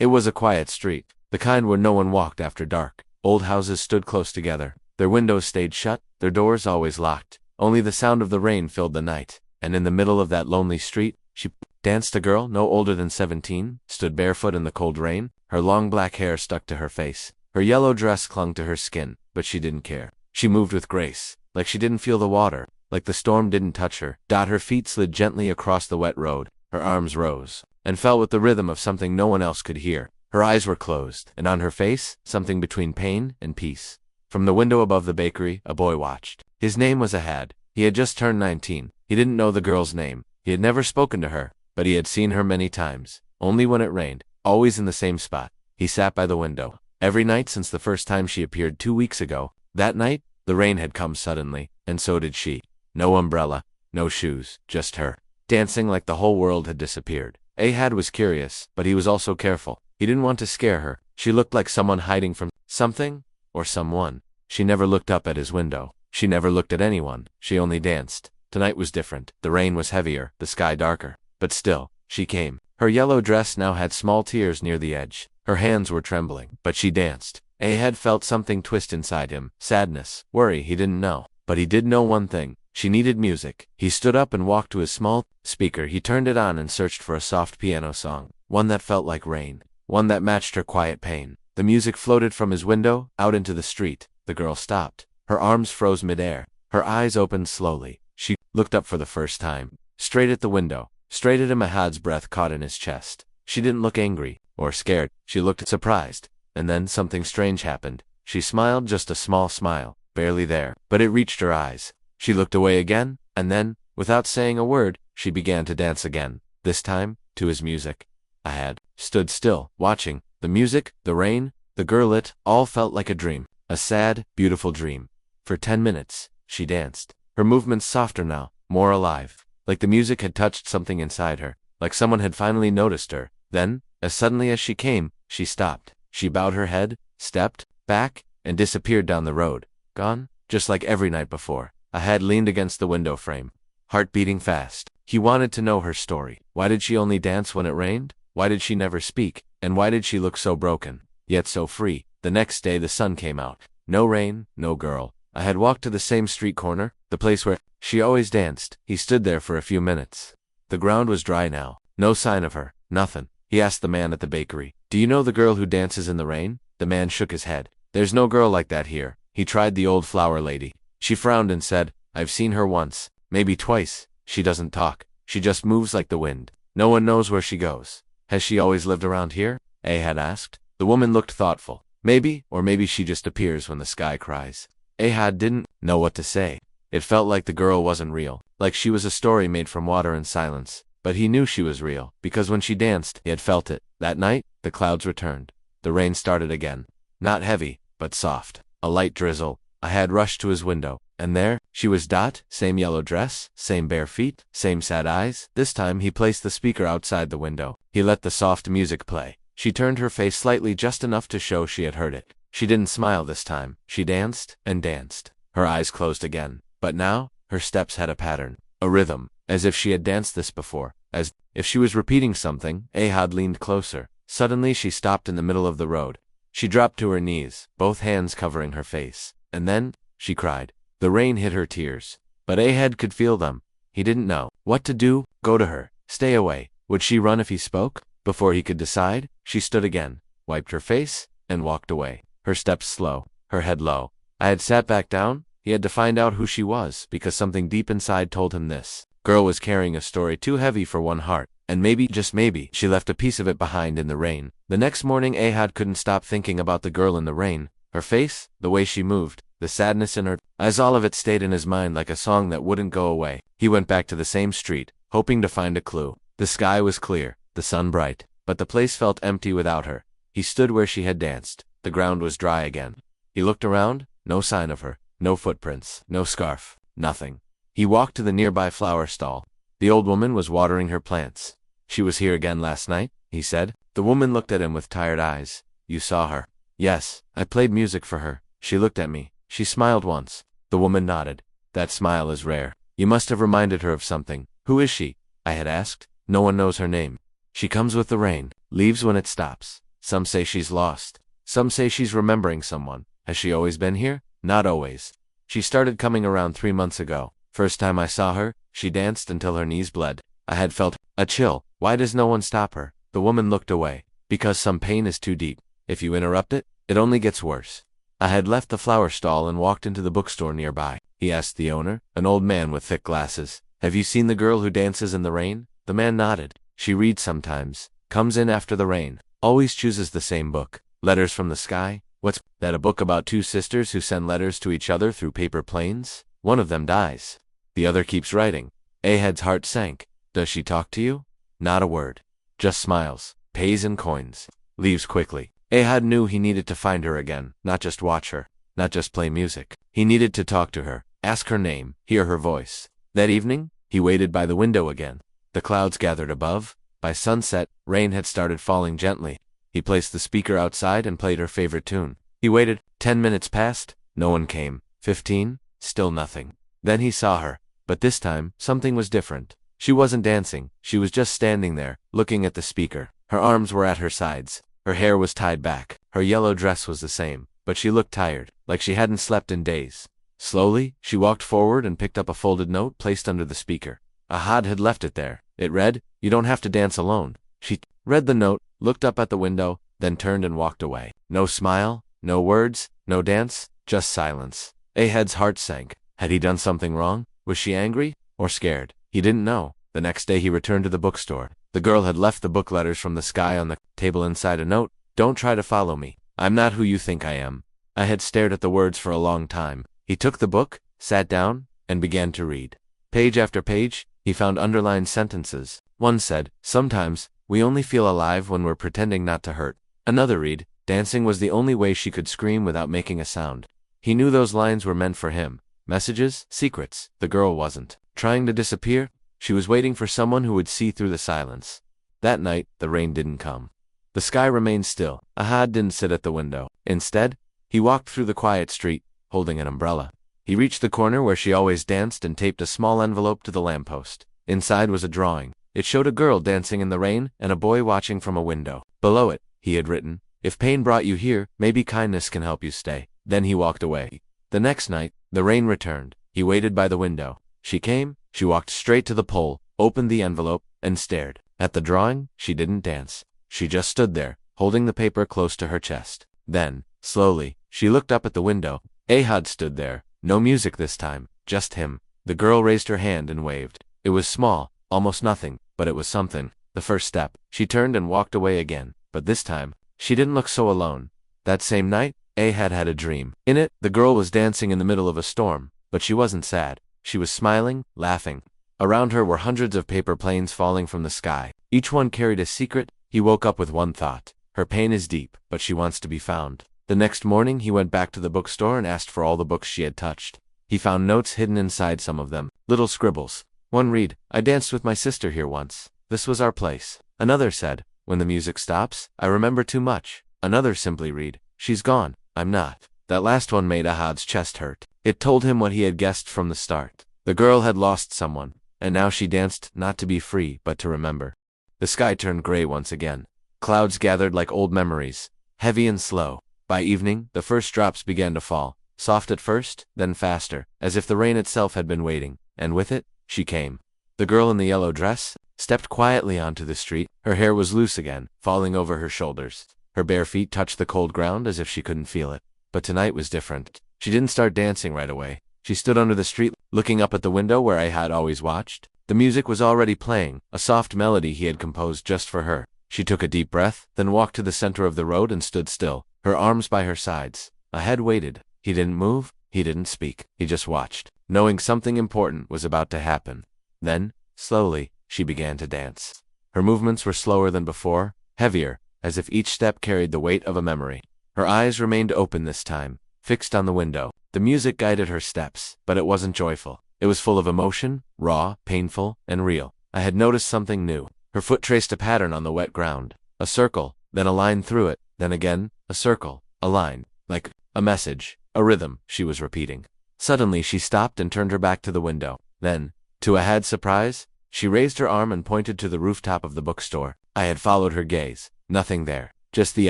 It was a quiet street, the kind where no one walked after dark. Old houses stood close together. Their windows stayed shut, their doors always locked. Only the sound of the rain filled the night. And in the middle of that lonely street, she danced. A girl, no older than 17, stood barefoot in the cold rain. Her long black hair stuck to her face. Her yellow dress clung to her skin, but she didn't care. She moved with grace, like she didn't feel the water, like the storm didn't touch her. Her feet slid gently across the wet road. Her arms rose and fell with the rhythm of something no one else could hear. Her eyes were closed, and on her face, something between pain and peace. From the window above the bakery, a boy watched. His name was Ahad. He had just turned 19. He didn't know the girl's name. He had never spoken to her, but he had seen her many times. Only when it rained, always in the same spot. He sat by the window. Every night since the first time she appeared 2 weeks ago. That night, the rain had come suddenly, and so did she. No umbrella, no shoes, just her, dancing like the whole world had disappeared. Ahad was curious, but he was also careful. He didn't want to scare her. She looked like someone hiding from something or someone. She never looked up at his window. She never looked at anyone. She only danced. Tonight was different. The rain was heavier, the sky darker. But still, she came. Her yellow dress now had small tears near the edge. Her hands were trembling, but she danced. Ahad felt something twist inside him. Sadness, worry, he didn't know. But he did know one thing. She needed music. He stood up and walked to his small speaker. He turned it on and searched for a soft piano song. One that felt like rain. One that matched her quiet pain. The music floated from his window, out into the street. The girl stopped. Her arms froze midair. Her eyes opened slowly. She looked up for the first time. Straight at the window. Straight at him. Ahad's breath caught in his chest. She didn't look angry or scared. She looked surprised. And then something strange happened. She smiled, just a small smile, barely there, but it reached her eyes. She looked away again, and then, without saying a word, she began to dance again, this time, to his music. Ahad stood still, watching. The music, the rain, the girl, it all felt like a dream. A sad, beautiful dream. For 10 minutes, she danced. Her movements softer now, more alive. Like the music had touched something inside her. Like someone had finally noticed her. Then, as suddenly as she came, she stopped. She bowed her head, stepped back, and disappeared down the road. Gone, just like every night before. Ahad leaned against the window frame, heart beating fast. He wanted to know her story. Why did she only dance when it rained? Why did she never speak? And why did she look so broken, yet so free? The next day the sun came out. No rain, no girl. Ahad walked to the same street corner, the place where she always danced. He stood there for a few minutes. The ground was dry now. No sign of her. Nothing. He asked the man at the bakery, "Do you know the girl who dances in the rain?" The man shook his head. "There's no girl like that here." He tried the old flower lady. She frowned and said, "I've seen her once, maybe twice. She doesn't talk. She just moves like the wind. No one knows where she goes." "Has she always lived around here?" Ahad asked. The woman looked thoughtful. "Maybe, or maybe she just appears when the sky cries." Ahad didn't know what to say. It felt like the girl wasn't real, like she was a story made from water and silence. But he knew she was real, because when she danced, he had felt it. That night, the clouds returned. The rain started again. Not heavy, but soft. A light drizzle. Ahad rushed to his window, and there, she was. Same yellow dress, same bare feet, same sad eyes. This time he placed the speaker outside the window. He let the soft music play. She turned her face slightly, just enough to show she had heard it. She didn't smile this time. She danced and danced. Her eyes closed again. But now, her steps had a pattern, a rhythm, as if she had danced this before, as if she was repeating something. Ahad leaned closer. Suddenly she stopped in the middle of the road. She dropped to her knees, both hands covering her face. And then, she cried. The rain hid her tears. But Ahad could feel them. He didn't know what to do. Go to her. Stay away. Would she run if he spoke? Before he could decide, she stood again, wiped her face, and walked away. Her steps slow, her head low. Ahad sat back down. He had to find out who she was, because something deep inside told him this. Girl was carrying a story too heavy for one heart, and maybe, just maybe, she left a piece of it behind in the rain. The next morning Ahad couldn't stop thinking about the girl in the rain. Her face, the way she moved, the sadness in her eyes, all of it stayed in his mind like a song that wouldn't go away. He went back to the same street, hoping to find a clue. The sky was clear, the sun bright, but the place felt empty without her. He stood where she had danced. The ground was dry again. He looked around, no sign of her, no footprints, no scarf, nothing. He walked to the nearby flower stall. The old woman was watering her plants. "She was here again last night," he said. The woman looked at him with tired eyes. "You saw her?" "Yes, I played music for her. She looked at me. She smiled once." The woman nodded. "That smile is rare. You must have reminded her of something." "Who is she?" I had asked. "No one knows her name. She comes with the rain, leaves when it stops. Some say she's lost. Some say she's remembering someone. Has she always been here? Not always. She started coming around 3 months ago. First time I saw her, she danced until her knees bled. I had felt a chill. Why does no one stop her? The woman looked away. Because some pain is too deep. If you interrupt it, it only gets worse. I had left the flower stall and walked into the bookstore nearby. He asked the owner, an old man with thick glasses. Have you seen the girl who dances in the rain? The man nodded. She reads sometimes. Comes in after the rain. Always chooses the same book. Letters from the Sky. What's that, a book about two sisters who send letters to each other through paper planes? One of them dies. The other keeps writing. Ahad's heart sank. Does she talk to you? Not a word. Just smiles. Pays in coins. Leaves quickly. Ahad knew he needed to find her again, not just watch her, not just play music. He needed to talk to her, ask her name, hear her voice. That evening, he waited by the window again. The clouds gathered above. By sunset, rain had started falling gently. He placed the speaker outside and played her favorite tune. He waited. 10 minutes passed. No one came. 15. Still nothing. Then he saw her. But this time, something was different. She wasn't dancing. She was just standing there, looking at the speaker. Her arms were at her sides. Her hair was tied back. Her yellow dress was the same, but she looked tired, like she hadn't slept in days. Slowly, she walked forward and picked up a folded note placed under the speaker. Ahad had left it there. It read, "You don't have to dance alone." She read the note, looked up at the window, then turned and walked away. No smile, no words, no dance, just silence. Ahad's heart sank. Had he done something wrong? Was she angry or scared? He didn't know. The next day he returned to the bookstore. The girl had left the book Letters from the Sky on the table inside a note. Don't try to follow me. I'm not who you think I am. I had stared at the words for a long time. He took the book, sat down, and began to read. Page after page, he found underlined sentences. One said, "Sometimes, we only feel alive when we're pretending not to hurt." Another read, "Dancing was the only way she could scream without making a sound." He knew those lines were meant for him. Messages, secrets. The girl wasn't trying to disappear. She was waiting for someone who would see through the silence. That night, the rain didn't come. The sky remained still. Ahad didn't sit at the window. Instead, he walked through the quiet street, holding an umbrella. He reached the corner where she always danced and taped a small envelope to the lamppost. Inside was a drawing. It showed a girl dancing in the rain and a boy watching from a window. Below it, he had written, "If pain brought you here, maybe kindness can help you stay." Then he walked away. The next night, the rain returned. He waited by the window. She came. She walked straight to the pole, opened the envelope, and stared. At the drawing, she didn't dance. She just stood there, holding the paper close to her chest. Then, slowly, she looked up at the window. Ahad stood there. No music this time, just him. The girl raised her hand and waved. It was small, almost nothing, but it was something. The first step. She turned and walked away again. But this time, she didn't look so alone. That same night, Ahad had a dream. In it, the girl was dancing in the middle of a storm, but she wasn't sad. She was smiling, laughing. Around her were hundreds of paper planes falling from the sky. Each one carried a secret. He woke up with one thought. Her pain is deep, but she wants to be found. The next morning, he went back to the bookstore and asked for all the books she had touched. He found notes hidden inside some of them, little scribbles. One read, "I danced with my sister here once. This was our place." Another said, "When the music stops, I remember too much." Another simply read, "She's gone. I'm not." That last one made Ahad's chest hurt. It told him what he had guessed from the start. The girl had lost someone, and now she danced not to be free, but to remember. The sky turned gray once again. Clouds gathered like old memories, heavy and slow. By evening, the first drops began to fall, soft at first, then faster, as if the rain itself had been waiting, and with it, she came. The girl in the yellow dress stepped quietly onto the street. Her hair was loose again, falling over her shoulders. Her bare feet touched the cold ground as if she couldn't feel it. But tonight was different. She didn't start dancing right away. She stood under the street, looking up at the window where I had always watched. The music was already playing, a soft melody he had composed just for her. She took a deep breath, then walked to the center of the road and stood still, her arms by her sides. Ahad waited. He didn't move, he didn't speak. He just watched, knowing something important was about to happen. Then, slowly, she began to dance. Her movements were slower than before, heavier, as if each step carried the weight of a memory. Her eyes remained open this time, fixed on the window. The music guided her steps, but it wasn't joyful. It was full of emotion, raw, painful, and real. I had noticed something new. Her foot traced a pattern on the wet ground. A circle, then a line through it, then again, a circle, a line, like a message, a rhythm, she was repeating. Suddenly she stopped and turned her back to the window. Then, to Ahad's surprise, she raised her arm and pointed to the rooftop of the bookstore. I had followed her gaze. Nothing there. just the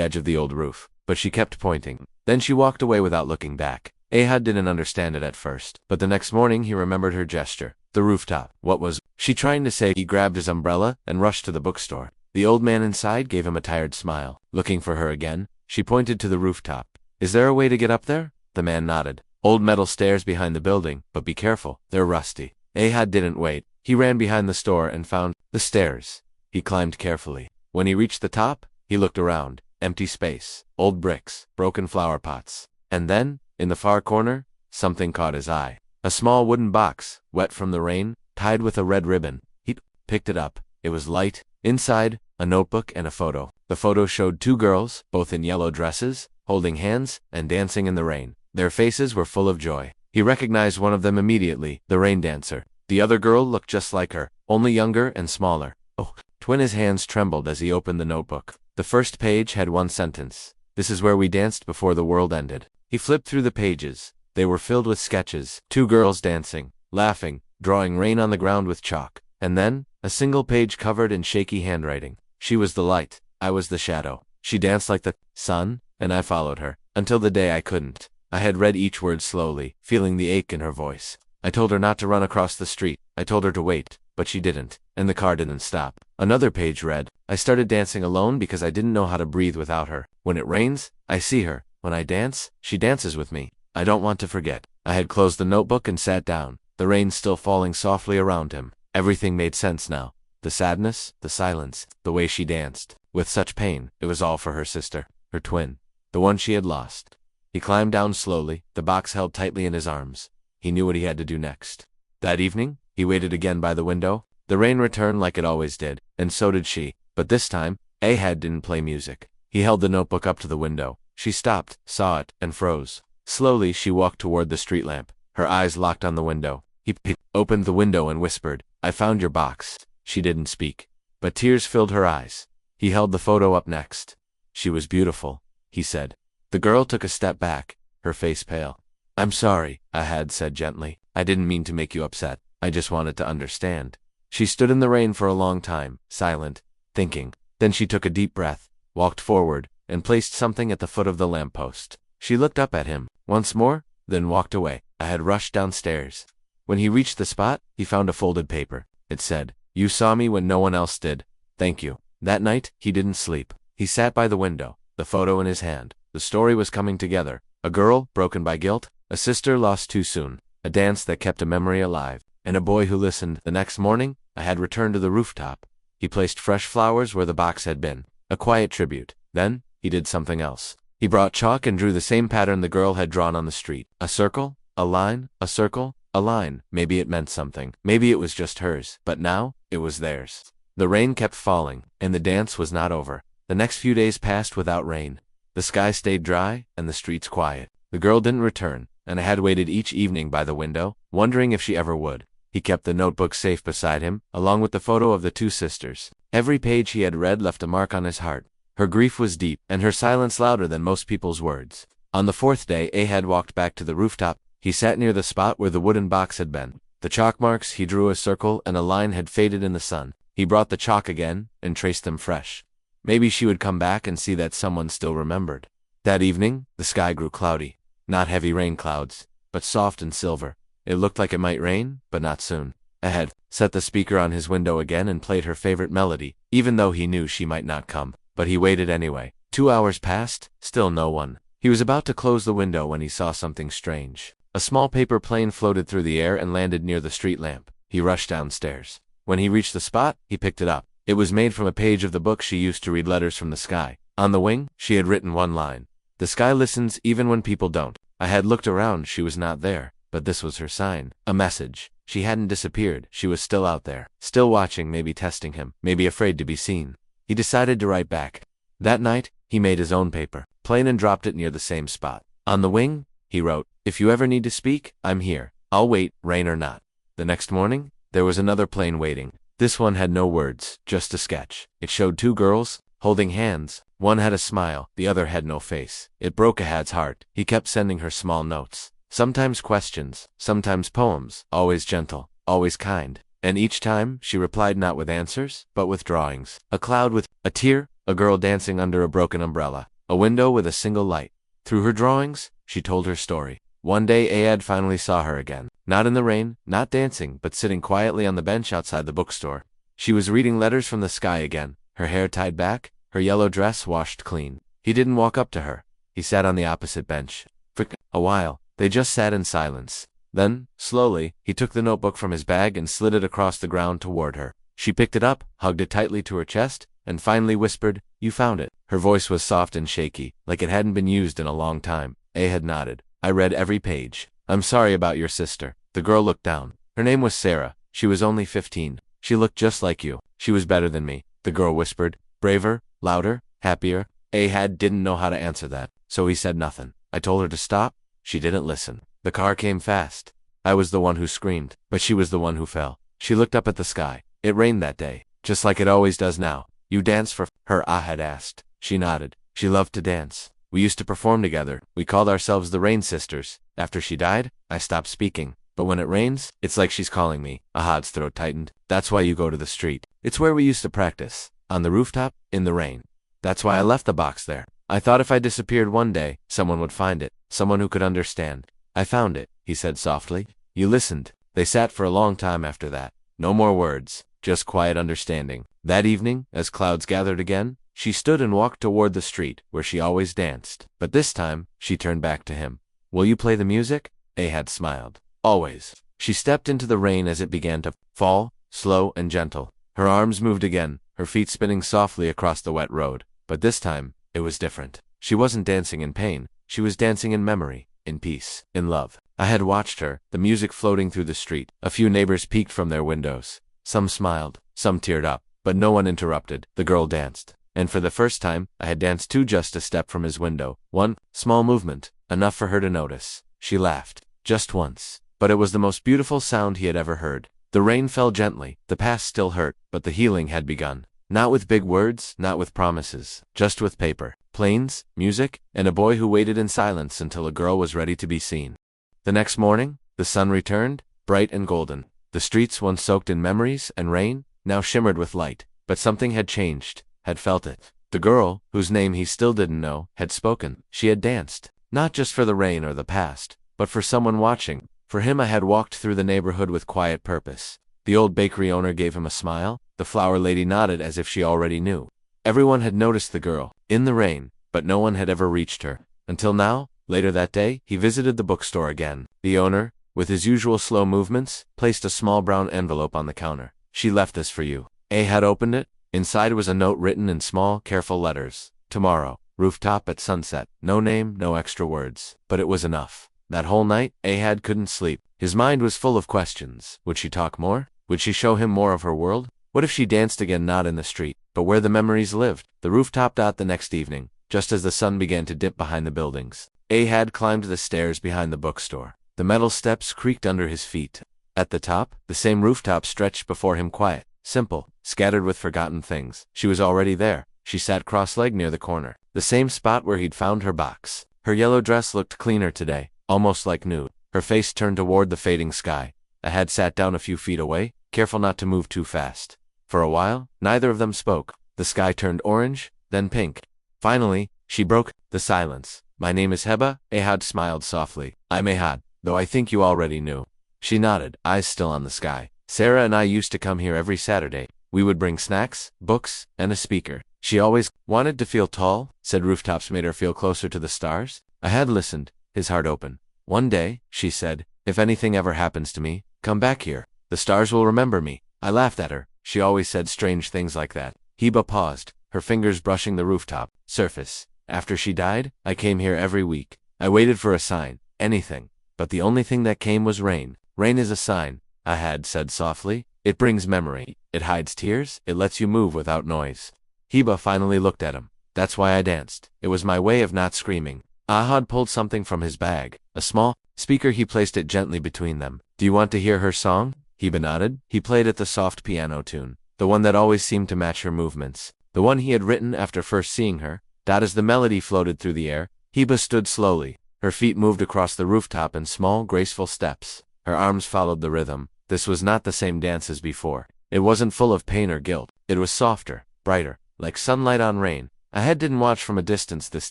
edge of the old roof, but she kept pointing. Then she walked away without looking back. Ahad didn't understand it at first, but the next morning he remembered her gesture. The rooftop. What was she trying to say? He grabbed his umbrella and rushed to the bookstore. The old man inside gave him a tired smile. Looking for her again, she pointed to the rooftop. Is there a way to get up there? The man nodded. Old metal stairs behind the building, but be careful, they're rusty. Ahad didn't wait. He ran behind the store and found the stairs. He climbed carefully. When he reached the top, he looked around. Empty space, old bricks, broken flower pots. And then, in the far corner, something caught his eye. A small wooden box, wet from the rain, tied with a red ribbon. He picked it up. It was light. Inside, a notebook and a photo. The photo showed two girls, both in yellow dresses, holding hands and dancing in the rain. Their faces were full of joy. He recognized one of them immediately, the rain dancer. The other girl looked just like her, only younger and smaller. Oh, twin! His hands trembled as he opened the notebook. The first page had one sentence. This is where we danced before the world ended. He flipped through the pages. They were filled with sketches. Two girls dancing, laughing, drawing rain on the ground with chalk. And then, a single page covered in shaky handwriting. She was the light. I was the shadow. She danced like the sun, and I followed her, until the day I couldn't. I had read each word slowly, feeling the ache in her voice. I told her not to run across the street. I told her to wait, but she didn't, and the car didn't stop. Another page read, I started dancing alone because I didn't know how to breathe without her. When it rains, I see her. When I dance, she dances with me. I don't want to forget. I had closed the notebook and sat down, the rain still falling softly around him. Everything made sense now. The sadness, the silence, the way she danced. With such pain, it was all for her sister, her twin, the one she had lost. He climbed down slowly, the box held tightly in his arms. He knew what he had to do next. That evening, he waited again by the window. The rain returned like it always did, and so did she. But this time, Ahad didn't play music. He held the notebook up to the window. She stopped, saw it, and froze. Slowly, she walked toward the street lamp. Her eyes locked on the window. He opened the window and whispered, I found your box. She didn't speak, but tears filled her eyes. He held the photo up next. She was beautiful, he said. The girl took a step back, her face pale. I'm sorry, Ahad said gently. I didn't mean to make you upset. I just wanted to understand. She stood in the rain for a long time, silent, thinking. Then she took a deep breath, walked forward, and placed something at the foot of the lamppost. She looked up at him once more, then walked away. Ahad rushed downstairs. When he reached the spot, he found a folded paper. It said, You saw me when no one else did. Thank you. That night, he didn't sleep. He sat by the window, the photo in his hand. The story was coming together. A girl, broken by guilt, a sister lost too soon, a dance that kept a memory alive, and a boy who listened. The next morning, Ahad returned to the rooftop. He placed fresh flowers where the box had been, a quiet tribute. Then, he did something else. He brought chalk and drew the same pattern the girl had drawn on the street. A circle, a line, a circle, a line. Maybe it meant something. Maybe it was just hers. But now, it was theirs. The rain kept falling, and the dance was not over. The next few days passed without rain. The sky stayed dry, and the streets quiet. The girl didn't return, and Ahad waited each evening by the window, wondering if she ever would. He kept the notebook safe beside him, along with the photo of the two sisters. Every page he had read left a mark on his heart. Her grief was deep, and her silence louder than most people's words. On the fourth day, Ahad walked back to the rooftop. He sat near the spot where the wooden box had been. The chalk marks, he drew a circle, and a line had faded in the sun. He brought the chalk again, and traced them fresh. Maybe she would come back and see that someone still remembered. That evening, the sky grew cloudy. Not heavy rain clouds, but soft and silver. It looked like it might rain, but not soon. Ahad set the speaker on his window again and played her favorite melody, even though he knew she might not come. But he waited anyway. 2 hours passed, still no one. He was about to close the window when he saw something strange. A small paper plane floated through the air and landed near the street lamp. He rushed downstairs. When he reached the spot, he picked it up. It was made from a page of the book she used to read letters from the sky. On the wing, she had written one line. The sky listens even when people don't. I had looked around, she was not there, but this was her sign. A message. She hadn't disappeared, she was still out there. Still watching, maybe testing him, maybe afraid to be seen. He decided to write back. That night, he made his own paper, plain, and dropped it near the same spot. On the wing, he wrote, If you ever need to speak, I'm here. I'll wait, rain or not. The next morning, there was another plane waiting. This one had no words, just a sketch. It showed two girls, holding hands. One had a smile, the other had no face. It broke Ahad's heart. He kept sending her small notes. Sometimes questions, sometimes poems, always gentle, always kind. And each time, she replied not with answers, but with drawings. A cloud with a tear a girl dancing under a broken umbrella, a window with a single light. Through her drawings, she told her story. One day Ayad finally saw her again. Not in the rain, not dancing, but sitting quietly on the bench outside the bookstore. She was reading letters from the sky again, her hair tied back, her yellow dress washed clean. He didn't walk up to her. He sat on the opposite bench. For a while, they just sat in silence. Then, slowly, he took the notebook from his bag and slid it across the ground toward her. She picked it up, hugged it tightly to her chest, and finally whispered, "You found it." Her voice was soft and shaky, like it hadn't been used in a long time. Ahad nodded. "I read every page. I'm sorry about your sister." The girl looked down. Her name was Sarah. She was only 15. "She looked just like you. She was better than me," the girl whispered. Braver, louder, happier. Ahad didn't know how to answer that, so he said nothing. "I told her to stop. She didn't listen. The car came fast. I was the one who screamed, but she was the one who fell." She looked up at the sky. "It rained that day, just like it always does now. You danced for her?" Ahad asked. She nodded. She loved to dance. "We used to perform together. We called ourselves the Rain Sisters. After she died, I stopped speaking. But when it rains, it's like she's calling me." Ahad's throat tightened. "That's why you go to the street. It's where we used to practice. On the rooftop, in the rain. That's why I left the box there. I thought if I disappeared one day, someone would find it. Someone who could understand. I found it," he said softly. "You listened." They sat for a long time after that. No more words, just quiet understanding. That evening, as clouds gathered again, she stood and walked toward the street where she always danced. But this time, she turned back to him. "Will you play the music?" Ahad smiled. "Always." She stepped into the rain as it began to fall, slow and gentle. Her arms moved again, her feet spinning softly across the wet road. But this time, it was different. She wasn't dancing in pain. She was dancing in memory, in peace, in love. I had watched her, the music floating through the street. A few neighbors peeked from their windows. Some smiled, some teared up, but no one interrupted. The girl danced. And for the first time, I had danced too, just a step from his window. One small movement, enough for her to notice. She laughed, just once. But it was the most beautiful sound he had ever heard. The rain fell gently. The past still hurt, but the healing had begun. Not with big words, not with promises, just with paper, planes, music, and a boy who waited in silence until a girl was ready to be seen. The next morning, the sun returned, bright and golden. The streets, once soaked in memories and rain, now shimmered with light. But something had changed, had felt it. The girl, whose name he still didn't know, had spoken. She had danced, not just for the rain or the past, but for someone watching. For him, I had walked through the neighborhood with quiet purpose. The old bakery owner gave him a smile. The flower lady nodded as if she already knew. Everyone had noticed the girl, in the rain, but no one had ever reached her. Until now, later that day, he visited the bookstore again. The owner, with his usual slow movements, placed a small brown envelope on the counter. "She left this for you." Ahad opened it. Inside was a note written in small, careful letters. "Tomorrow, rooftop at sunset." No name, no extra words. But it was enough. That whole night, Ahad couldn't sleep. His mind was full of questions. Would she talk more? Would she show him more of her world? What if she danced again, not in the street, but where the memories lived? The rooftop. The next evening, just as the sun began to dip behind the buildings, Ahad climbed the stairs behind the bookstore. The metal steps creaked under his feet. At the top, the same rooftop stretched before him, quiet, simple, scattered with forgotten things. She was already there. She sat cross-legged near the corner, the same spot where he'd found her box. Her yellow dress looked cleaner today, almost like new. Her face turned toward the fading sky. Ahad sat down a few feet away, careful not to move too fast. For a while, neither of them spoke. The sky turned orange, then pink. Finally, she broke the silence. "My name is Heba." Ahad smiled softly. "I'm Ahad, though I think you already knew." She nodded, eyes still on the sky. "Sarah and I used to come here every Saturday. We would bring snacks, books, and a speaker. She always wanted to feel tall, said rooftops made her feel closer to the stars." Ahad listened, his heart open. "One day," she said, "if anything ever happens to me, come back here. The stars will remember me." I laughed at her. She always said strange things like that. Heba paused, her fingers brushing the rooftop surface. "After she died, I came here every week. I waited for a sign, anything. But the only thing that came was rain. Rain is a sign," Ahad said softly. "It brings memory. It hides tears. It lets you move without noise." Heba finally looked at him. "That's why I danced. It was my way of not screaming." Ahad pulled something from his bag, a small speaker. He placed it gently between them. "Do you want to hear her song?" Heba nodded. He played at the soft piano tune, the one that always seemed to match her movements, the one he had written after first seeing her. As the melody floated through the air, Heba stood slowly. Her feet moved across the rooftop in small, graceful steps. Her arms followed the rhythm. This was not the same dance as before. It wasn't full of pain or guilt. It was softer, brighter, like sunlight on rain. Ahead didn't watch from a distance this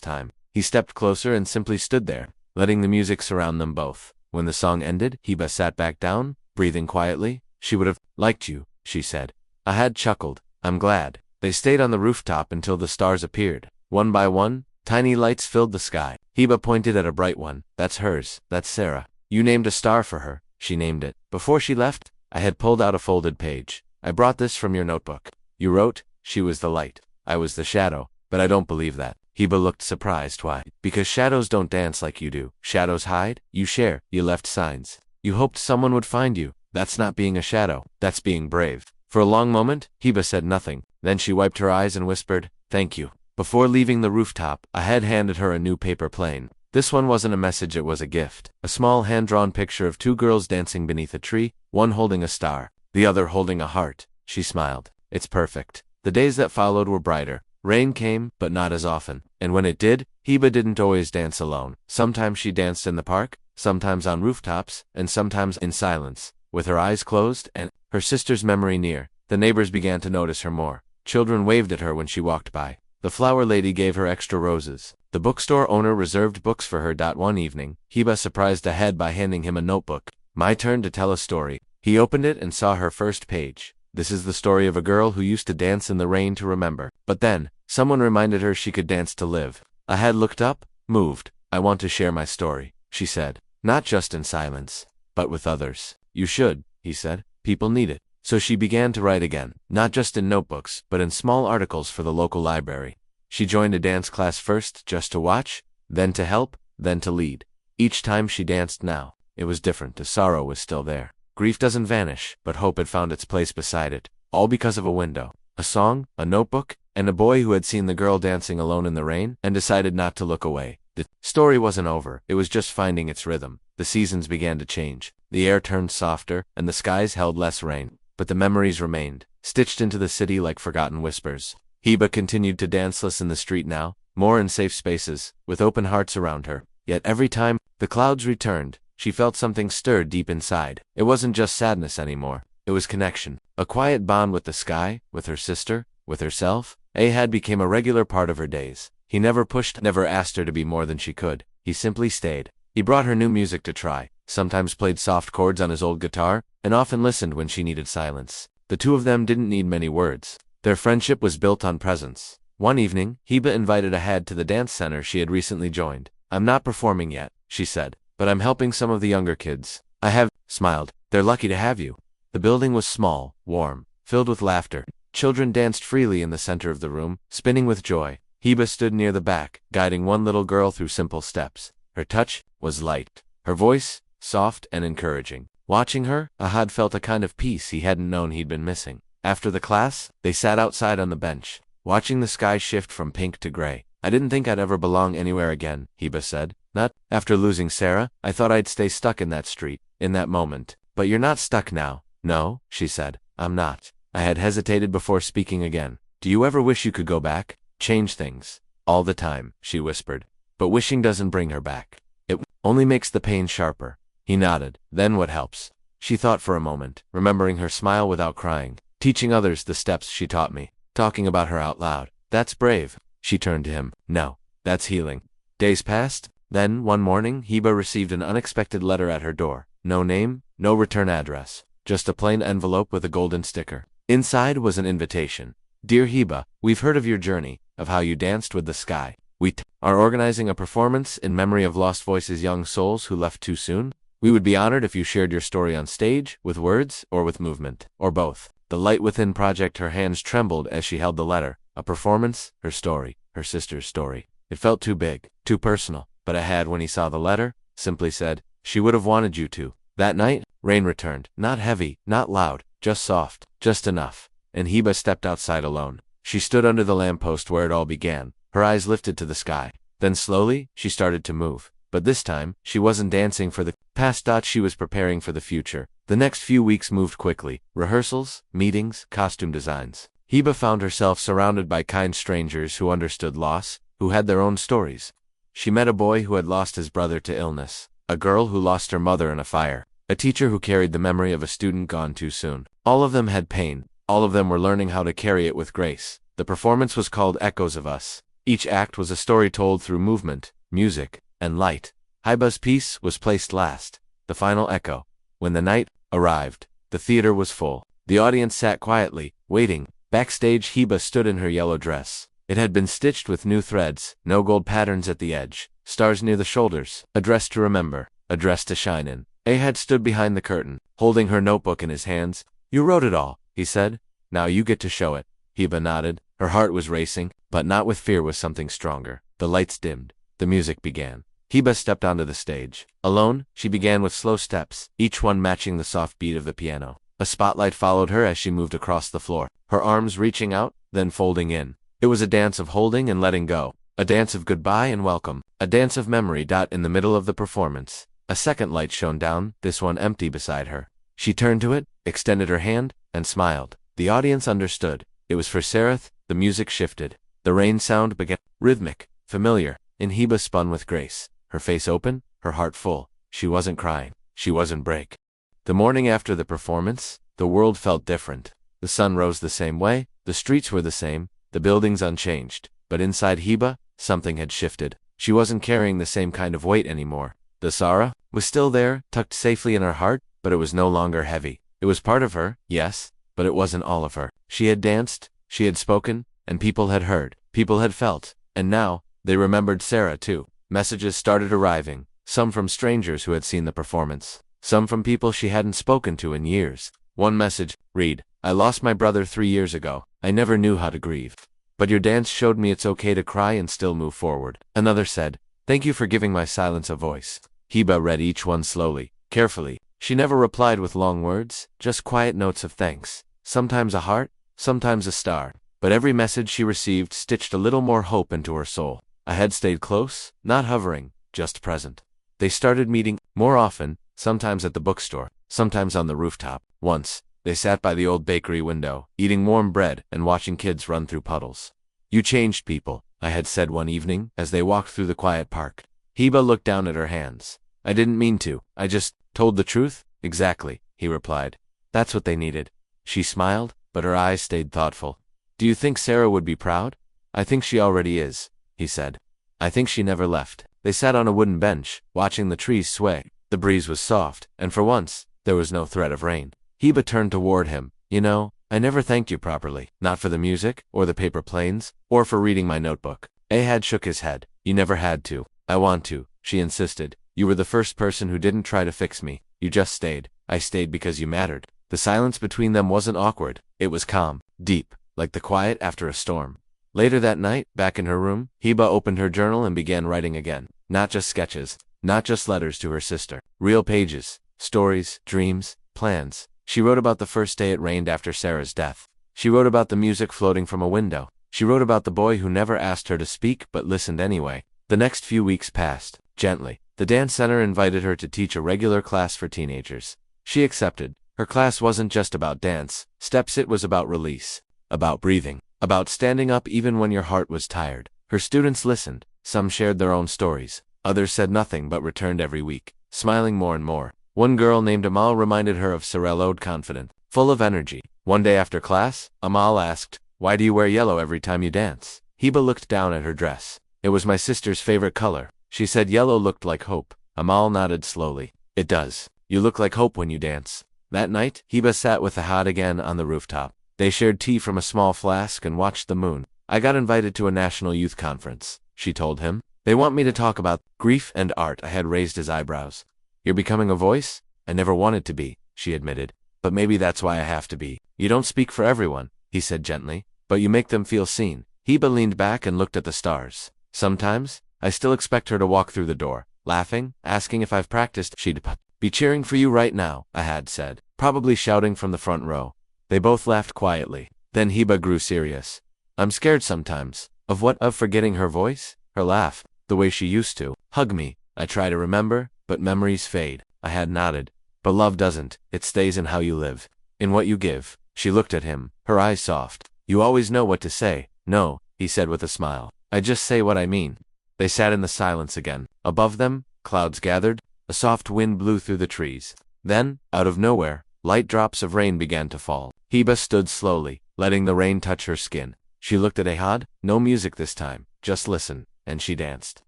time. He stepped closer and simply stood there, letting the music surround them both. When the song ended, Heba sat back down, breathing quietly. She would have liked you, she said. Ahad chuckled. I'm glad. They stayed on the rooftop until the stars appeared. One by one, tiny lights filled the sky. Heba pointed at a bright one. That's hers. That's Sarah. You named a star for her. She named it. Before she left, I had pulled out a folded page. I brought this from your notebook. You wrote, she was the light. I was the shadow. But I don't believe that. Heba looked surprised. Why? Because shadows don't dance like you do. Shadows hide. You share. You left signs. You hoped someone would find you. That's not being a shadow. That's being brave. For a long moment, Heba said nothing. Then she wiped her eyes and whispered, thank you. Before leaving the rooftop, Ahad handed her a new paper plane. This one wasn't a message, it was a gift. A small hand-drawn picture of two girls dancing beneath a tree, one holding a star, the other holding a heart. She smiled. It's perfect. The days that followed were brighter. Rain came, but not as often. And when it did, Heba didn't always dance alone. Sometimes she danced in the park, sometimes on rooftops, and sometimes in silence, with her eyes closed and her sister's memory near. The neighbors began to notice her more. Children waved at her when she walked by. The flower lady gave her extra roses. The bookstore owner reserved books for her. One evening, Heba surprised Ahad by handing him a notebook. My turn to tell a story. He opened it and saw her first page. This is the story of a girl who used to dance in the rain to remember. But then, someone reminded her she could dance to live. Ahad looked up, moved. I want to share my story, she said. Not just in silence, but with others. You should, he said. People need it. So she began to write again, not just in notebooks, but in small articles for the local library. She joined a dance class first, just to watch, then to help, then to lead. Each time she danced now, it was different. The sorrow was still there. Grief doesn't vanish, but hope had found its place beside it, all because of a window, a song, a notebook, and a boy who had seen the girl dancing alone in the rain and decided not to look away. The story wasn't over, it was just finding its rhythm. The seasons began to change. The air turned softer, and the skies held less rain. But the memories remained, stitched into the city like forgotten whispers. Heba continued to dance less in the street now, more in safe spaces, with open hearts around her. Yet every time the clouds returned, she felt something stir deep inside. It wasn't just sadness anymore. It was connection. A quiet bond with the sky, with her sister, with herself. Ahad became a regular part of her days. He never pushed, never asked her to be more than she could. He simply stayed. He brought her new music to try, sometimes played soft chords on his old guitar, and often listened when she needed silence. The two of them didn't need many words. Their friendship was built on presence. One evening, Heba invited Ahad to the dance center she had recently joined. I'm not performing yet, she said, but I'm helping some of the younger kids. Ahad smiled. They're lucky to have you. The building was small, warm, filled with laughter. Children danced freely in the center of the room, spinning with joy. Heba stood near the back, guiding one little girl through simple steps. Her touch was light. Her voice, soft and encouraging. Watching her, Ahad felt a kind of peace he hadn't known he'd been missing. After the class, they sat outside on the bench, watching the sky shift from pink to gray. I didn't think I'd ever belong anywhere again, Heba said. Not after losing Sarah. I thought I'd stay stuck in that street, in that moment. But you're not stuck now. No, she said. I'm not. I had hesitated before speaking again. Do you ever wish you could go back? Change things. All the time, she whispered. But wishing doesn't bring her back. It only makes the pain sharper. He nodded. Then what helps? She thought for a moment, remembering her smile without crying. Teaching others the steps she taught me. Talking about her out loud. That's brave. She turned to him. No, that's healing. Days passed. Then, one morning, Heba received an unexpected letter at her door. No name, no return address. Just a plain envelope with a golden sticker. Inside was an invitation. Dear Heba, we've heard of your journey, of how you danced with the sky. We are organizing a performance in memory of lost voices, young souls who left too soon. We would be honored if you shared your story on stage, with words, or with movement, or both. The Light Within project. Her hands trembled as she held the letter. A performance, her story, her sister's story. It felt too big, too personal. But Ahad, when he saw the letter, simply said, she would have wanted you to. That night, rain returned. Not heavy, not loud, just soft, just enough. And Heba stepped outside alone. She stood under the lamppost where it all began, her eyes lifted to the sky. Then slowly, she started to move. But this time, she wasn't dancing for the past. She was preparing for the future. The next few weeks moved quickly. Rehearsals, meetings, costume designs. Heba found herself surrounded by kind strangers who understood loss, who had their own stories. She met a boy who had lost his brother to illness, a girl who lost her mother in a fire, a teacher who carried the memory of a student gone too soon. All of them had pain. All of them were learning how to carry it with grace. The performance was called Echoes of Us. Each act was a story told through movement, music, and light. Hiba's piece was placed last, the final echo. When the night arrived, the theater was full. The audience sat quietly, waiting. Backstage, Hiba stood in her yellow dress. It had been stitched with new threads, no gold patterns at the edge, stars near the shoulders, a dress to remember, a dress to shine in. Ahad stood behind the curtain, holding her notebook in his hands. "You wrote it all," he said. "Now you get to show it." Hiba nodded. Her heart was racing, but not with fear, with something stronger. The lights dimmed. The music began. Hiba stepped onto the stage. Alone, she began with slow steps, each one matching the soft beat of the piano. A spotlight followed her as she moved across the floor, her arms reaching out, then folding in. It was a dance of holding and letting go, a dance of goodbye and welcome, a dance of memory. In the middle of the performance, a second light shone down, this one empty beside her. She turned to it, extended her hand, and smiled. The audience understood. It was for Sareth. The music shifted. The rain sound began, rhythmic, familiar, and Hiba spun with grace, her face open, her heart full. She wasn't crying. She wasn't break. The morning after the performance, the world felt different. The sun rose the same way, the streets were the same, the buildings unchanged. But inside Hiba, something had shifted. She wasn't carrying the same kind of weight anymore. The sorrow was still there, tucked safely in her heart, but it was no longer heavy. It was part of her, yes, but it wasn't all of her. She had danced, she had spoken, and people had heard, people had felt, and now, they remembered Sarah too. Messages started arriving, some from strangers who had seen the performance, some from people she hadn't spoken to in years. One message, read, "I lost my brother 3 years ago. I never knew how to grieve. But your dance showed me it's okay to cry and still move forward." Another said, "Thank you for giving my silence a voice." Hiba read each one slowly, carefully. She never replied with long words, just quiet notes of thanks. Sometimes a heart, sometimes a star. But every message she received stitched a little more hope into her soul. Ahad stayed close, not hovering, just present. They started meeting more often, sometimes at the bookstore, sometimes on the rooftop. Once, they sat by the old bakery window, eating warm bread and watching kids run through puddles. "You changed people," Ahad said one evening as they walked through the quiet park. Hiba looked down at her hands. "I didn't mean to. I just told the truth." "Exactly," he replied. "That's what they needed." She smiled, but her eyes stayed thoughtful. "Do you think Sarah would be proud?" "I think she already is," he said. "I think she never left." They sat on a wooden bench, watching the trees sway. The breeze was soft, and for once, there was no threat of rain. Hiba turned toward him. "You know, I never thanked you properly. Not for the music, or the paper planes, or for reading my notebook." Ahad shook his head. "You never had to." "I want to," she insisted. "You were the first person who didn't try to fix me. You just stayed. I stayed because you mattered." The silence between them wasn't awkward. It was calm, deep, like the quiet after a storm. Later that night, back in her room, Hiba opened her journal and began writing again. Not just sketches, not just letters to her sister. Real pages, stories, dreams, plans. She wrote about the first day it rained after Sarah's death. She wrote about the music floating from a window. She wrote about the boy who never asked her to speak but listened anyway. The next few weeks passed, gently. The dance center invited her to teach a regular class for teenagers. She accepted. Her class wasn't just about dance steps, it was about release, about breathing, about standing up even when your heart was tired. Her students listened. Some shared their own stories. Others said nothing but returned every week, smiling more and more. One girl named Amal reminded her of Sorel, confident, full of energy. One day after class, Amal asked, "Why do you wear yellow every time you dance?" Hiba looked down at her dress. "It was my sister's favorite color." She said yellow looked like hope. Amal nodded slowly. "It does. You look like hope when you dance." That night, Hiba sat with Ahad again on the rooftop. They shared tea from a small flask and watched the moon. "I got invited to a national youth conference," she told him. "They want me to talk about grief and art." Ahad raised his eyebrows. "You're becoming a voice?" "I never wanted to be," she admitted. "But maybe that's why I have to be." "You don't speak for everyone," he said gently, "but you make them feel seen." Hiba leaned back and looked at the stars. "Sometimes, I still expect her to walk through the door, laughing, asking if I've practiced." "She'd be cheering for you right now," Ahad said, probably shouting from the front row. They both laughed quietly. Then Hiba grew serious. "I'm scared sometimes." "Of what?" "Of forgetting her voice, her laugh, the way she used to hug me. I try to remember, but memories fade." Ahad nodded. "But love doesn't. It stays in how you live, in what you give." She looked at him, her eyes soft. "You always know what to say." "No," he said with a smile. "I just say what I mean." They sat in the silence again. Above them, clouds gathered. A soft wind blew through the trees. Then, out of nowhere, light drops of rain began to fall. Hiba stood slowly, letting the rain touch her skin. She looked at Ehad. No music this time, just listen, and she danced.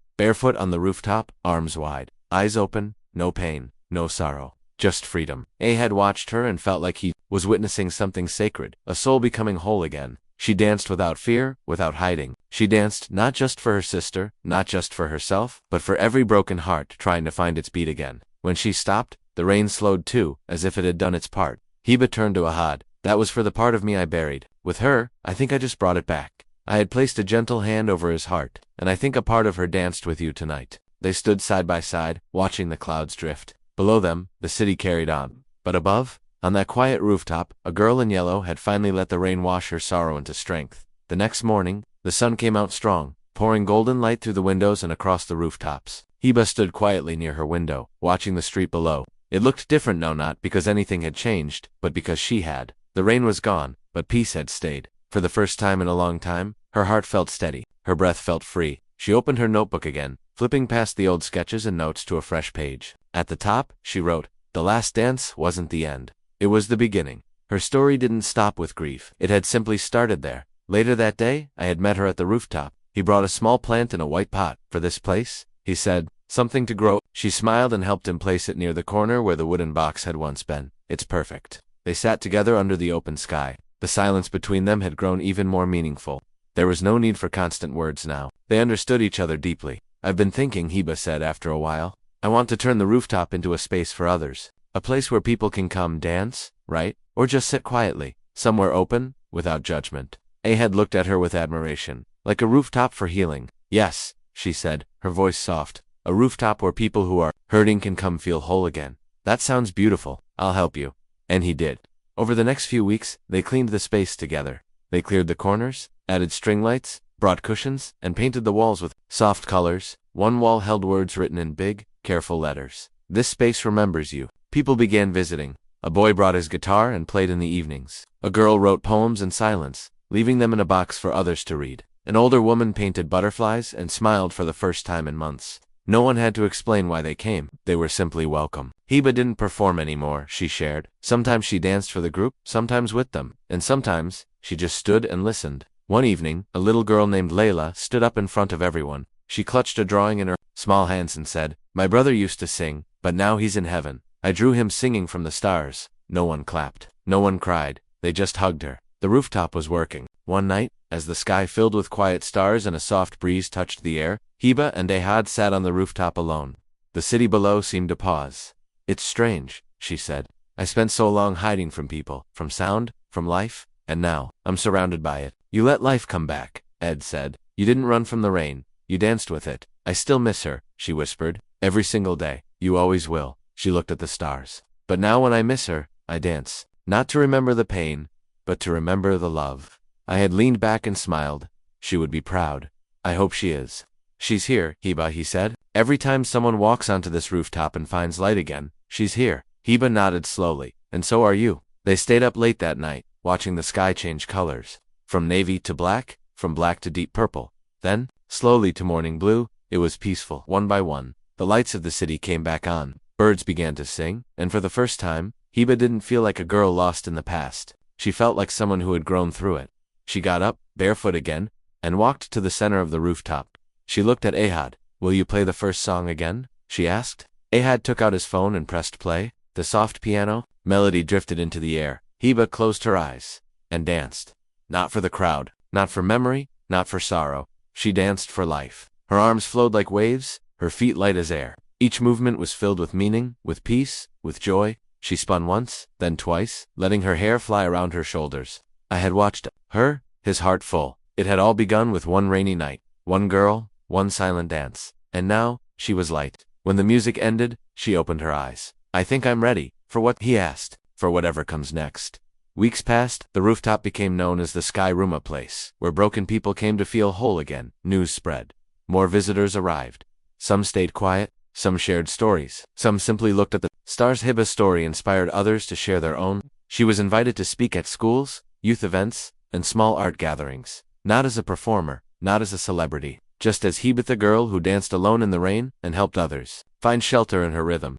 Barefoot on the rooftop, arms wide, eyes open, no pain, no sorrow, just freedom. Ehad watched her and felt like he was witnessing something sacred, a soul becoming whole again. She danced without fear, without hiding. She danced not just for her sister, not just for herself, but for every broken heart trying to find its beat again. When she stopped, the rain slowed too, as if it had done its part. Heba turned to Ehad. That was for the part of me I buried. With her, I think I just brought it back. I had placed a gentle hand over his heart, and I think a part of her danced with you tonight. They stood side by side, watching the clouds drift. Below them, the city carried on. But above, on that quiet rooftop, a girl in yellow had finally let the rain wash her sorrow into strength. The next morning, the sun came out strong, pouring golden light through the windows and across the rooftops. Heba stood quietly near her window, watching the street below. It looked different now, not because anything had changed, but because she had. The rain was gone, but peace had stayed. For the first time in a long time, her heart felt steady. Her breath felt free. She opened her notebook again, flipping past the old sketches and notes to a fresh page. At the top, she wrote, "The last dance wasn't the end. It was the beginning." Her story didn't stop with grief. It had simply started there. Later that day, I had met her at the rooftop. He brought a small plant in a white pot. "For this place," he said, "something to grow." She smiled and helped him place it near the corner where the wooden box had once been. "It's perfect." They sat together under the open sky. The silence between them had grown even more meaningful. There was no need for constant words now. They understood each other deeply. "I've been thinking," Heba said after a while. "I want to turn the rooftop into a space for others. A place where people can come dance, write, or just sit quietly. Somewhere open, without judgment." Ehad looked at her with admiration. "Like a rooftop for healing." "Yes," she said, her voice soft. "A rooftop where people who are hurting can come feel whole again." "That sounds beautiful. I'll help you." And he did. Over the next few weeks, they cleaned the space together. They cleared the corners, added string lights, brought cushions, and painted the walls with soft colors. One wall held words written in big, careful letters. "This space remembers you." People began visiting. A boy brought his guitar and played in the evenings. A girl wrote poems in silence, leaving them in a box for others to read. An older woman painted butterflies and smiled for the first time in months. No one had to explain why they came. They were simply welcome. Heba didn't perform anymore, she shared. Sometimes she danced for the group, sometimes with them, and sometimes she just stood and listened. One evening, a little girl named Layla stood up in front of everyone. She clutched a drawing in her small hands and said, "My brother used to sing, but now he's in heaven. I drew him singing from the stars." No one clapped. No one cried. They just hugged her. The rooftop was working. One night, as the sky filled with quiet stars and a soft breeze touched the air, Heba and Ehad sat on the rooftop alone. The city below seemed to pause. "It's strange," she said. "I spent so long hiding from people, from sound, from life, and now, I'm surrounded by it." "You let life come back," Ed said. "You didn't run from the rain. You danced with it." "I still miss her," she whispered. "Every single day. You always will." She looked at the stars. "But now when I miss her, I dance. Not to remember the pain, but to remember the love." I had leaned back and smiled. She would be proud. "I hope she is." "She's here, Heba," he said. "Every time someone walks onto this rooftop and finds light again, she's here." Heba nodded slowly. "And so are you." They stayed up late that night, watching the sky change colors. From navy to black, from black to deep purple. Then, slowly to morning blue. It was peaceful. One by one, the lights of the city came back on. Birds began to sing, and for the first time, Heba didn't feel like a girl lost in the past. She felt like someone who had grown through it. She got up, barefoot again, and walked to the center of the rooftop. She looked at Ehad. "Will you play the first song again?" she asked. Ehad took out his phone and pressed play. The soft piano melody drifted into the air. Heba closed her eyes and danced. Not for the crowd, not for memory, not for sorrow. She danced for life. Her arms flowed like waves, her feet light as air. Each movement was filled with meaning, with peace, with joy. She spun once, then twice, letting her hair fly around her shoulders. I had watched her, his heart full. It had all begun with one rainy night, one girl, one silent dance. And now, she was light. When the music ended, she opened her eyes. "I think I'm ready." "For what?" he asked. "For whatever comes next." Weeks passed. The rooftop became known as the Sky Room, a place where broken people came to feel whole again. News spread. More visitors arrived. Some stayed quiet, some shared stories, some simply looked at the stars. Hiba's story inspired others to share their own. She was invited to speak at schools, youth events, and small art gatherings. Not as a performer, not as a celebrity, just as Heba, the girl who danced alone in the rain and helped others find shelter in her rhythm.